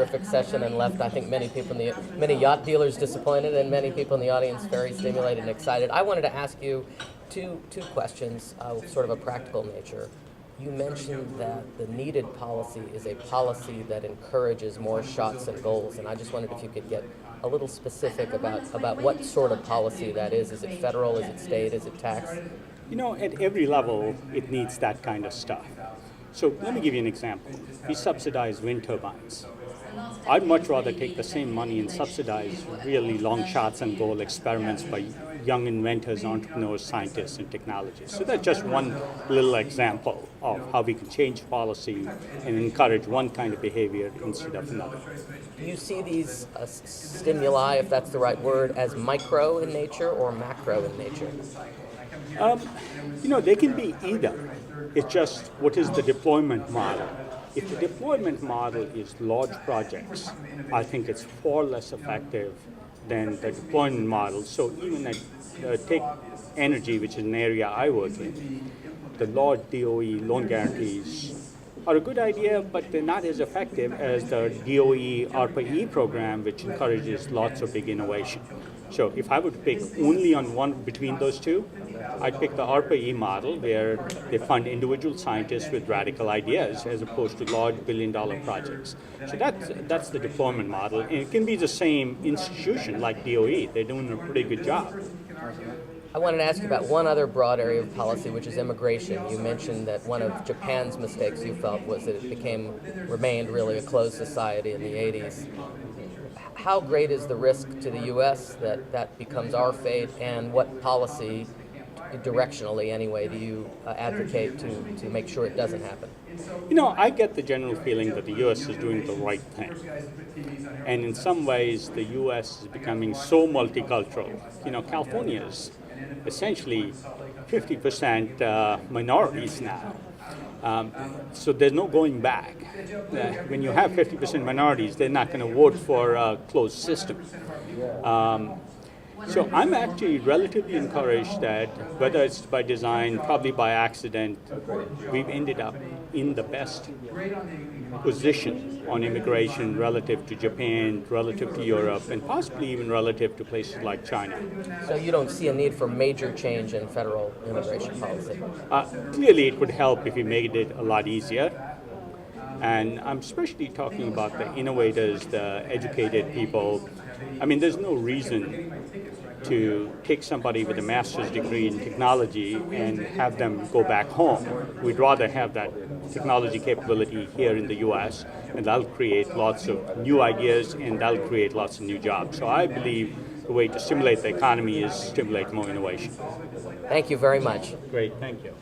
terrific session and left, I think, many yacht dealers disappointed and many people in the audience very stimulated and excited. I wanted to ask you two questions of sort of a practical nature. You mentioned that the needed policy is a policy that encourages more shots and goals, and I just wondered if you could get a little specific about what sort of policy that is. Is it federal? Is it state? Is it tax? At every level, it needs that kind of stuff. So let me give you an example. We subsidize wind turbines. I'd much rather take the same money and subsidize really long shots and goal experiments by young inventors, entrepreneurs, scientists, and technologists. So that's just one little example of how we can change policy and encourage one kind of behavior instead of another. Do you see these stimuli, if that's the right word, as micro in nature or macro in nature? They can be either. It's just what is the deployment model. If the deployment model is large projects, I think it's far less effective than the deployment model. So even take energy, which is an area I work in, the large DOE loan guarantees are a good idea, but they're not as effective as the DOE ARPA-E program, which encourages lots of big innovation. So if I would pick only on one between those two, I'd pick the ARPA-E model, where they fund individual scientists with radical ideas as opposed to large billion-dollar projects. So that's the deployment model. And it can be the same institution like DOE. They're doing a pretty good job. I wanted to ask you about one other broad area of policy, which is immigration. You mentioned that one of Japan's mistakes you felt was that it remained really a closed society in the 80s. How great is the risk to the U.S. that becomes our fate, and what policy, directionally anyway, do you advocate to make sure it doesn't happen? I get the general feeling that the U.S. is doing the right thing. And in some ways, the U.S. is becoming so multicultural. California is essentially 50% minorities now. So there's no going back. When you have 50% minorities, they're not going to vote for a closed system. So I'm actually relatively encouraged that, whether it's by design, probably by accident, we've ended up in the best position on immigration relative to Japan, relative to Europe, and possibly even relative to places like China. So you don't see a need for major change in federal immigration policy? Clearly, it would help if we made it a lot easier. And I'm especially talking about the innovators, the educated people. There's no reason to take somebody with a master's degree in technology and have them go back home. We'd rather have that technology capability here in the U.S., and that'll create lots of new ideas, and that'll create lots of new jobs. So I believe the way to stimulate the economy is stimulate more innovation. Thank you very much. Great, thank you.